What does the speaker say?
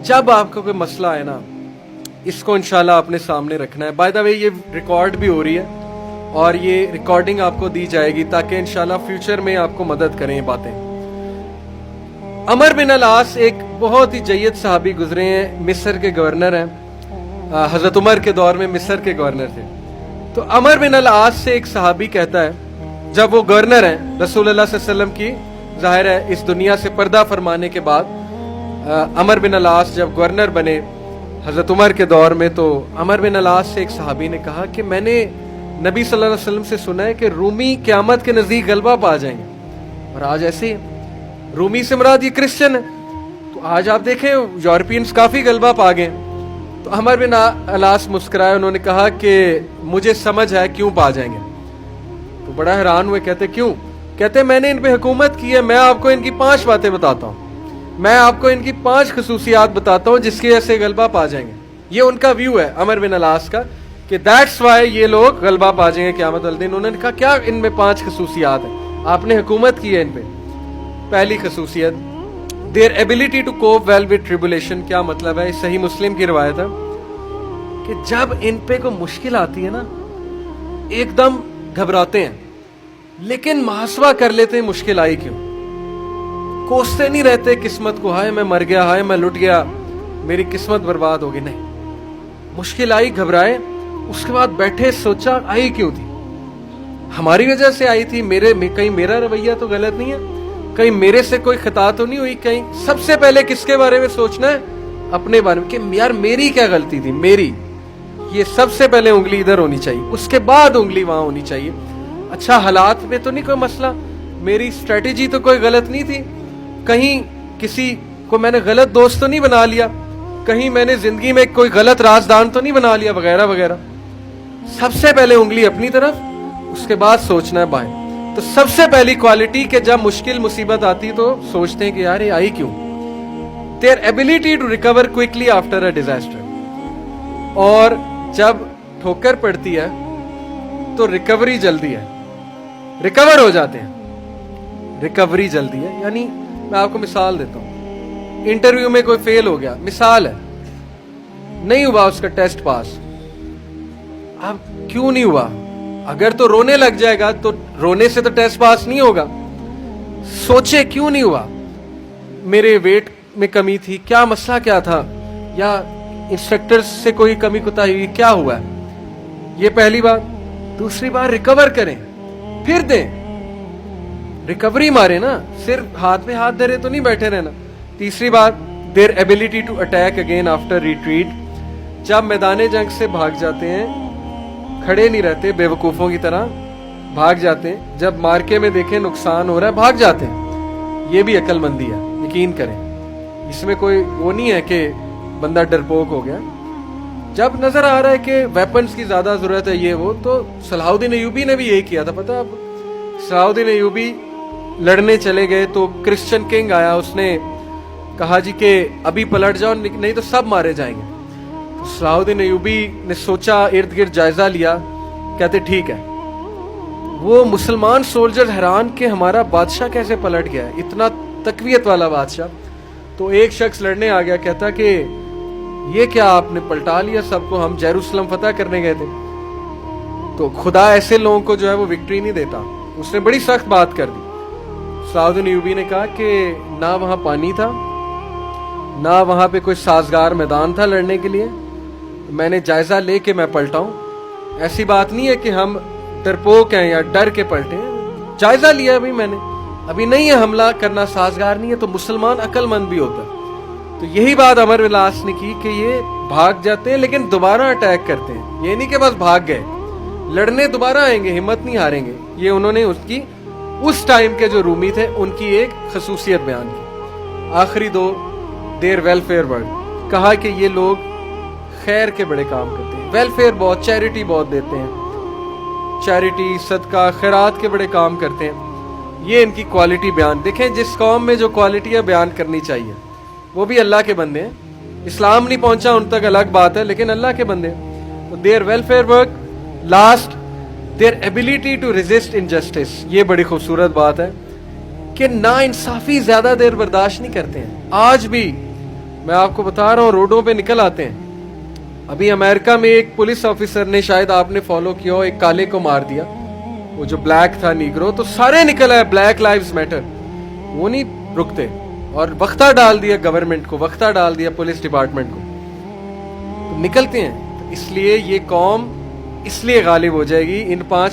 जब आपका कोई मसला है ना, इसको इंशाल्लाह अपने सामने रखना है। बाय द वे ये रिकॉर्ड भी हो रही है और ये रिकॉर्डिंग आपको दी जाएगी ताकि इंशाल्लाह फ्यूचर में आपको मदद करें ये बातें। अमर बिन अल-आस एक बहुत ही जय्यद सहाबी गुजरे हैं, मिस्र के गवर्नर हैं, हजरत उमर के दौर में मिस्र के गवर्नर थे। तो अमर बिन अल-आस से एक सहाबी कहता है, जब वो गवर्नर हैं रसूलुल्लाह सल्लल्लाहु अलैहि वसल्लम की, जाहिर है इस दुनिया से पर्दा फरमाने के बाद अमर बिन अल-आस जब गवर्नर बने हजरत उमर के दौर में, तो अमर बिन अल-आस से एक सहाबी ने कहा कि मैंने नबी सल्लल्लाहु अलैहि वसल्लम से सुना है कि रूमी क़यामत के नज़दीक गलबा पा जाएंगे, और आज ऐसे ही रूमी से मुराद ये क्रिश्चियन है। तो आज आप देखें यूरोपियंस काफ़ी गलबा पा गए। तो अमर बिन अल-आस मुस्कुराए, उन्होंने कहा कि मुझे समझ है क्यों पा जाएंगे। तो बड़ा हैरान हुए, कहते क्यों? कहते मैंने इन पे हुकूमत की है, मैं आपको इनकी 5 बातें बताता हूँ, मैं आपको इनकी 5 खसूसियात बताता हूँ जिसकी वजह से गलबा पा जाएंगे। ये उनका व्यू है अमर बिन अल-आस का कि दैट्स वाई ये लोग गलबा पा जाएंगे क़यामत वाले दिन। उन्होंने कहा क्या इनमें 5 खसूसियात हैं, आपने हुकूमत की है इन पे। पहली खसूसियत, their ability to cope well with tribulation. क्या मतलब है? सही मुस्लिम की रिवायत है कि जब इन पे कोई मुश्किल आती है ना, एकदम घबराते हैं, लेकिन मुहासबा कर लेते हैं मुश्किल आई क्यों, कोसते नहीं रहते किस्मत को, हाय मैं मर गया, हाय मैं लुट गया, मेरी किस्मत बर्बाद होगी। नहीं, मुश्किल आई, घबराए, उसके बाद बैठे सोचा आई क्यों थी, हमारी वजह से आई थी, कहीं मेरा रवैया तो गलत नहीं है, कहीं मेरे से कोई खता तो नहीं हुई, कहीं सबसे पहले किसके बारे में सोचना है? अपने बारे में, कि यार मेरी क्या गलती थी, मेरी, ये सबसे पहले उंगली इधर होनी चाहिए, उसके बाद उंगली वहां होनी चाहिए। अच्छा हालात में तो नहीं कोई मसला, मेरी स्ट्रेटेजी तो कोई गलत नहीं थी, कहीं किसी को मैंने गलत दोस्त तो नहीं बना लिया, कहीं मैंने जिंदगी में कोई गलत राजदान तो नहीं बना लिया, वगैरह वगैरह। सबसे पहले उंगली अपनी तरफ, उसके बाद सोचना है बाएं। तो सबसे पहली क्वालिटी कि जब मुश्किल मुसीबत आती तो सोचते हैं कि यार ये आई क्यों। Their ability to recover quickly after a disaster. और जब ठोकर पड़ती है तो रिकवरी जल्दी है, रिकवर हो जाते हैं, रिकवरी जल्दी है। यानी मैं आपको मिसाल देता हूं, इंटरव्यू में कोई फेल हो गया, मिसाल है, नहीं हुआ उसका टेस्ट पास। अब क्यों नहीं हुआ? अगर तो रोने लग जाएगा तो रोने से तो टेस्ट पास नहीं होगा। सोचे क्यों नहीं हुआ, मेरे वेट में कमी थी, क्या मसला क्या था, या इंस्ट्रक्टर से कोई कमी कुताही हुई, क्या हुआ है, ये पहली बात। दूसरी बात, रिकवर करें, फिर दें, रिकवरी मारे ना, सिर्फ हाथ में हाथ धरे तो नहीं बैठे रहना। तीसरी बात, their ability to attack again after retreat. जब मैदान जंग से भाग जाते हैं, खड़े नहीं रहते बेवकूफों की तरह, भाग जाते हैं, जब मार्के में देखें नुकसान हो रहा है भाग जाते हैं। ये भी अक्लमंदी है, यकीन करें, इसमें कोई वो नहीं है कि बंदा डरपोक हो गया। जब नजर आ रहा है कि वेपन्स की ज्यादा जरूरत है ये वो, तो सलाहुद्दीन अय्यूबी ने भी यही किया था। पता है आपको, सलाहुद्दीन अय्यूबी लड़ने चले गए तो क्रिश्चियन किंग आया, उसने कहा जी कि अभी पलट जाओ नहीं तो सब मारे जाएंगे। तो सलाहुद्दीन अय्यूबी ने सोचा, इर्द गिर्द जायजा लिया, कहते ठीक है। वो मुसलमान सोल्जर हैरान कि हमारा बादशाह कैसे पलट गया है, इतना तकवीयत वाला बादशाह। तो एक शख्स लड़ने आ गया, कहता कि ये क्या आपने पलटा लिया सबको, हम जेरूसलम फतह करने गए थे। तो खुदा ऐसे लोगों को जो है वो विक्ट्री नहीं देता। उसने बड़ी सख्त बात कर दी। सलाहुद्दीन अय्यूबी ने कहा कि ना वहां पानी था, ना वहां पे कोई साजगार मैदान था लड़ने के लिए, मैंने जायजा लेके मैं पलटा हूं। ऐसी बात नहीं है कि हम डरपोक हैं या डर के पलटे, जायजा लिया अभी मैंने, अभी नहीं है हमला करना साजगार नहीं है। तो मुसलमान अक्लमंद भी होता है। तो यही बात अमर बिन अल-आस ने की कि ये भाग जाते हैं लेकिन दोबारा अटैक करते हैं, ये नहीं कि बस भाग गए, लड़ने दोबारा आएंगे, हिम्मत नहीं हारेंगे। ये उन्होंने उसकी उस टाइम के जो रूमी थे उनकी एक खसूसियत बयान की। आखिरी दो, देयर वेलफेयर वर्क। कहा कि ये लोग खैर के बड़े काम करते हैं, वेलफेयर बहुत, चैरिटी बहुत देते हैं, चैरिटी सदका खैरात के बड़े काम करते हैं। ये इनकी क्वालिटी बयान। देखें जिस कौम में जो क्वालिटियां बयान करनी चाहिए, वो भी अल्लाह के बंदे हैं। इस्लाम नहीं पहुंचा उन तक अलग बात है, लेकिन अल्लाह के बंदे हैं। तो their welfare work. Last, their ability to resist injustice. ये बड़ी खूबसूरत बात है कि ना इंसाफी ज्यादा देर बर्दाश्त नहीं करते हैं। आज भी मैं आपको बता रहा हूँ रोडों पे निकल आते हैं. अभी अमेरिका में एक पुलिस ऑफिसर ने, शायद आपने फॉलो किया हो, एक काले को मार दिया, वो जो ब्लैक था नीग्रो, तो सारे निकल आए ब्लैक लाइव्स मैटर. वो नहीं रुकते और वक्ता डाल दिया गवर्नमेंट को, वक्ता डाल दिया पुलिस डिपार्टमेंट को, तो निकलते हैं. तो इसलिए ये कौम इसलिए गालिब हो जाएगी इन 5